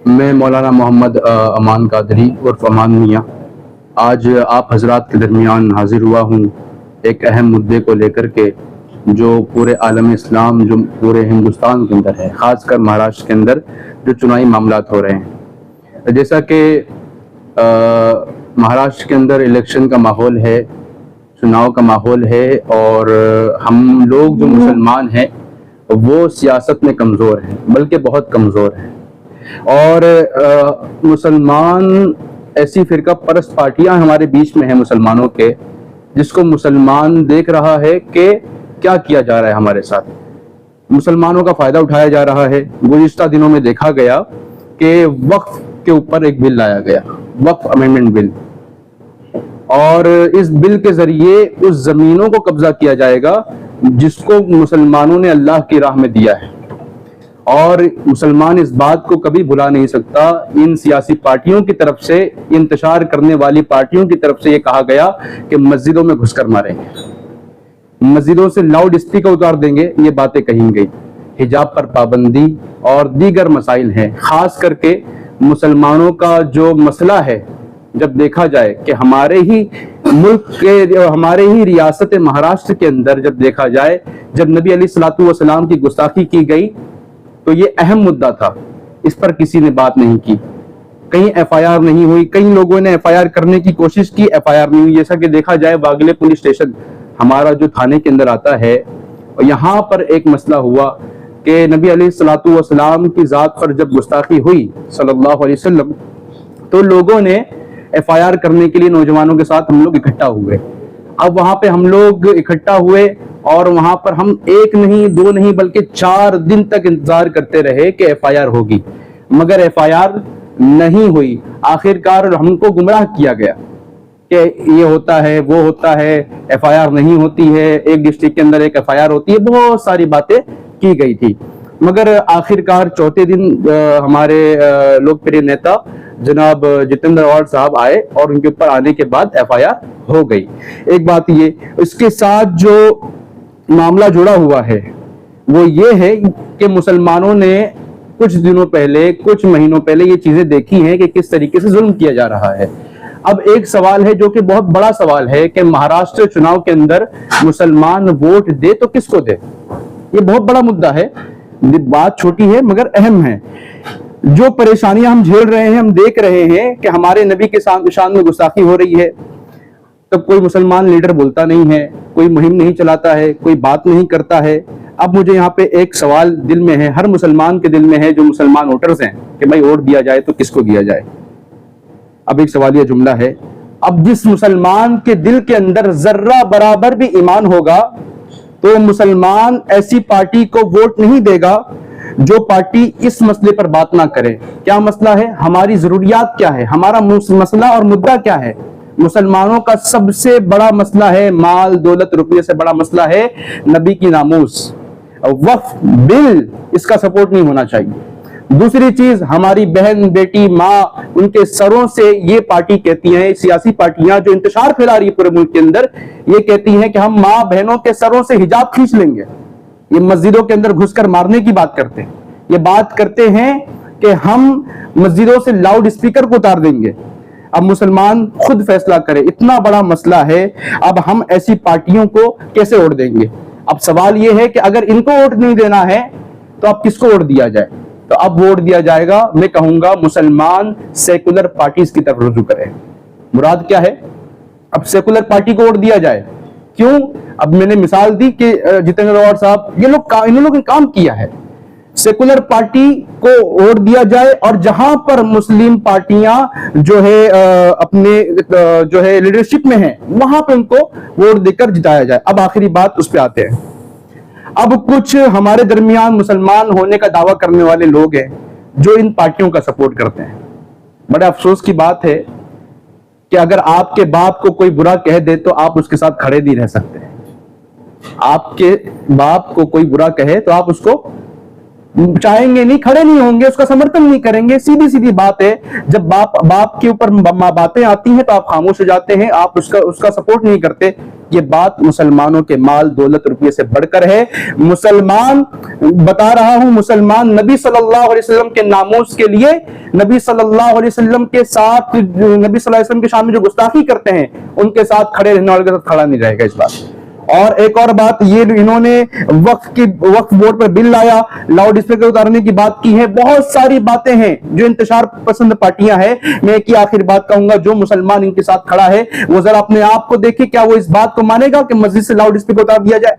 मैं मौलाना मोहम्मद अमान कादरी उर्फ अमान मियाँ आज आप हजरात के दरमियान हाजिर हुआ हूँ एक अहम मुद्दे को लेकर के, जो पूरे आलम इस्लाम, जो पूरे हिंदुस्तान के अंदर है, ख़ासकर महाराष्ट्र के अंदर जो चुनावी मामलात हो रहे हैं। जैसा कि महाराष्ट्र के अंदर इलेक्शन का माहौल है, चुनाव का माहौल है, और हम लोग जो मुसलमान हैं वो सियासत में कमज़ोर हैं, बल्कि बहुत कमज़ोर हैं। और मुसलमान ऐसी फ़िरका परस्त पार्टियां हमारे बीच में हैं मुसलमानों के, जिसको मुसलमान देख रहा है कि क्या किया जा रहा है हमारे साथ, मुसलमानों का फ़ायदा उठाया जा रहा है। गुज़िश्ता दिनों में देखा गया कि वक्फ के ऊपर एक बिल लाया गया, वक्फ अमेंडमेंट बिल, और इस बिल के ज़रिए उस ज़मीनों को कब्ज़ा किया जाएगा जिसको मुसलमानों ने अल्लाह की राह में दिया है। और मुसलमान इस बात को कभी भुला नहीं सकता। इन सियासी पार्टियों की तरफ से, इंतशार करने वाली पार्टियों की तरफ से ये कहा गया कि मस्जिदों में घुसकर मारेंगे, मस्जिदों से लाउड स्पीकर उतार देंगे, ये बातें कही गई। हिजाब पर पाबंदी और दीगर मसाइल हैं। खास करके मुसलमानों का जो मसला है, जब देखा जाए कि हमारे ही मुल्क के, हमारे ही रियासत महाराष्ट्र के अंदर जब देखा जाए, जब नबी अलैहिस्सलातु वस्सलाम की गुस्ताखी की गई तो ये अहम मुद्दा था, इस पर किसी ने बात नहीं की, कहीं एफआईआर नहीं हुई। कई लोगों ने एफआईआर करने की कोशिश की, एफआईआर नहीं हुई। जैसा कि देखा जाए, वागले पुलिस स्टेशन हमारा जो थाने के अंदर आता है, और यहाँ पर एक मसला हुआ कि नबी अलैहिस्सलातु वस्सलाम की जात पर जब गुस्ताखी हुई सल्लल्लाहु अलैहि वसल्लम, तो लोगों ने एफआईआर करने के लिए नौजवानों के साथ हम लोग इकट्ठा हुए। अब वहां पे हम लोग इकट्ठा हुए और वहां पर हम एक नहीं, दो नहीं, बल्कि 4 दिन तक इंतजार करते रहे कि एफआईआर होगी, मगर एफआईआर नहीं हुई। आखिरकार हमको गुमराह किया गया कि ये होता है, वो होता है, एफआईआर नहीं होती है, एक डिस्ट्रिक्ट के अंदर एक एफआईआर होती है, बहुत सारी बातें की गई थी। मगर आखिरकार चौथे दिन हमारे लोकप्रिय नेता जनाब जितेंद्र आवाड साहब आए और उनके ऊपर आने के बाद एफआईआर हो गई। एक बात ये, इसके साथ जो मामला जुड़ा हुआ है वो ये है कि मुसलमानों ने कुछ दिनों पहले, कुछ महीनों पहले ये चीजें देखी हैं कि किस तरीके से जुल्म किया जा रहा है। अब एक सवाल है जो कि बहुत बड़ा सवाल है कि महाराष्ट्र चुनाव के अंदर मुसलमान वोट दे तो किसको दे, ये बहुत बड़ा मुद्दा है। बात छोटी है मगर अहम है। जो परेशानियां हम झेल रहे हैं, हम देख रहे हैं कि हमारे नबी के शान में गुस्ताखी हो रही है, तब कोई मुसलमान लीडर बोलता नहीं है, कोई मुहिम नहीं चलाता है, कोई बात नहीं करता है। अब मुझे यहाँ पे एक सवाल दिल में है, हर मुसलमान के दिल में है, जो मुसलमान वोटर्स हैं, कि भाई वोट दिया जाए तो किसको दिया जाए। अब एक सवाल यह जुमला है, अब जिस मुसलमान के दिल के अंदर जर्रा बराबर भी ईमान होगा तो मुसलमान ऐसी पार्टी को वोट नहीं देगा जो पार्टी इस मसले पर बात ना करे। क्या मसला है, हमारी जरूरियात क्या है, हमारा मसला और मुद्दा क्या है। मुसलमानों का सबसे बड़ा मसला है माल, दौलत, रुपये से बड़ा मसला है नबी की नामूस। वक्फ बिल, इसका सपोर्ट नहीं होना चाहिए। दूसरी चीज, हमारी बहन, बेटी, माँ, उनके सरों से ये पार्टी कहती है, सियासी पार्टियां जो इंतशार फैला रही है पूरे मुल्क के अंदर, ये कहती हैं कि हम माँ बहनों के सरों से हिजाब खींच लेंगे। ये मस्जिदों के अंदर घुसकर मारने की बात करते हैं। ये बात करते हैं कि हम मस्जिदों से लाउड स्पीकर को उतार देंगे। अब मुसलमान खुद फैसला करे, इतना बड़ा मसला है। अब हम ऐसी पार्टियों को कैसे वोट देंगे। अब सवाल यह है कि अगर इनको वोट नहीं देना है तो अब किसको वोट दिया जाए। तो अब वोट दिया जाएगा, मैं कहूंगा मुसलमान सेकुलर पार्टीज की तरफ रुजू करें। मुराद क्या है, अब सेकुलर पार्टी को वोट दिया जाए। क्यों, अब मैंने मिसाल दी कि जितेंद्र आवाड साहब, ये लोग इन लोगों ने काम किया है। सेकुलर पार्टी को वोट दिया जाए और जहां पर मुस्लिम पार्टियां जो है अपने जो है लीडरशिप में है, वहां पर उनको वोट देकर जिताया जाए। अब आखिरी बात उस पर आते हैं। अब कुछ हमारे दरमियान मुसलमान होने का दावा करने वाले लोग हैं जो इन पार्टियों का सपोर्ट करते हैं। बड़े अफसोस की बात है कि अगर आपके बाप को कोई बुरा कह दे तो आप उसके साथ खड़े नहीं रह सकते। आपके बाप को कोई बुरा कहे तो आप उसको चाहेंगे नहीं, खड़े नहीं होंगे, उसका समर्थन नहीं करेंगे। सीधी सीधी बात है। जब बाप के ऊपर बातें आती हैं तो आप खामोश हो जाते हैं, आप उसका सपोर्ट नहीं करते। ये बात मुसलमानों के माल, दौलत, रुपये से बढ़कर है। मुसलमान बता रहा हूं, मुसलमान नबी सल्लल्लाहु अलैहि वसल्लम के नामूस के लिए, नबी सल्लल्लाहु अलैहि वसल्लम के साथ, नबी सल्लल्लाहु अलैहि वसल्लम के सामने जो गुस्ताखी करते हैं उनके साथ खड़े रहने वाले के साथ खड़ा नहीं रहेगा इस बात। और एक और बात, ये इन्होंने वक्फ बोर्ड पर बिल लाया, लाउड स्पीकर उतारने की बात की है, बहुत सारी बातें हैं जो इंतशार पसंद पार्टियां हैं। मैं एक ही आखिर बात कहूंगा, जो मुसलमान इनके साथ खड़ा है वो जरा अपने आप को देखे, क्या वो इस बात को मानेगा कि मस्जिद से लाउड स्पीकर उतार दिया जाए?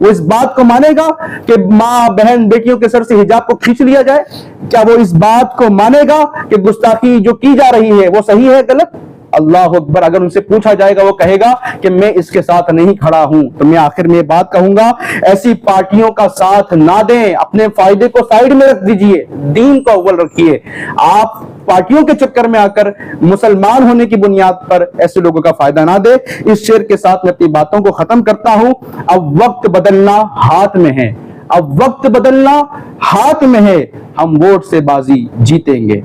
वो इस बात को मानेगा कि माँ बहन बेटियों के सर से हिजाब को खींच लिया जाए? क्या वो इस बात को मानेगा कि गुस्ताखी जो की जा रही है वो सही है गलत? अल्लाह अकबर। अगर उनसे पूछा जाएगा वो कहेगा कि मैं इसके साथ नहीं खड़ा हूं। तो मैं आखिर में बात कहूंगा, ऐसी पार्टियों का साथ ना दें, अपने फायदे को साइड में रख दीजिए, दीन को अव्वल रखिए। आप पार्टियों के चक्कर में आकर मुसलमान होने की बुनियाद पर ऐसे लोगों का फायदा ना दे। इस शेर के साथ मैं अपनी बातों को खत्म करता हूं। अब वक्त बदलना हाथ में है, अब वक्त बदलना हाथ में है, हम वोट से बाजी जीतेंगे।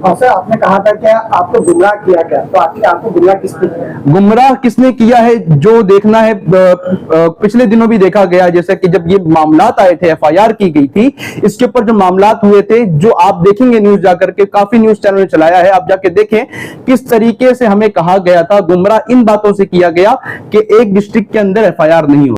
और सर, आपने कहा था कि आपको गुमराह किया गया, तो आखिर आपको गुमराह किसने किया? गुमराह किसने किया है जो देखना है, पिछले दिनों भी देखा गया, जैसे कि जब ये मामलात आए थे, एफआईआर की गई थी, इसके ऊपर जो मामलात हुए थे, जो आप देखेंगे न्यूज जाकर के, काफी न्यूज चैनल ने चलाया है, आप जाके देखें किस तरीके से हमें कहा गया था। गुमराह इन बातों से किया गया कि एक डिस्ट्रिक्ट के अंदर एफआईआर नहीं हो।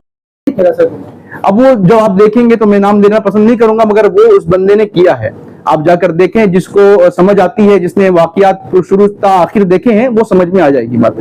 अब वो जो आप देखेंगे, तो मैं नाम देना पसंद नहीं करूंगा, मगर वो उस बंदे ने किया है। आप जाकर देखें, जिसको समझ आती है, जिसने वाकयात शुरू से आखिर देखे हैं, वो समझ में आ जाएगी बात।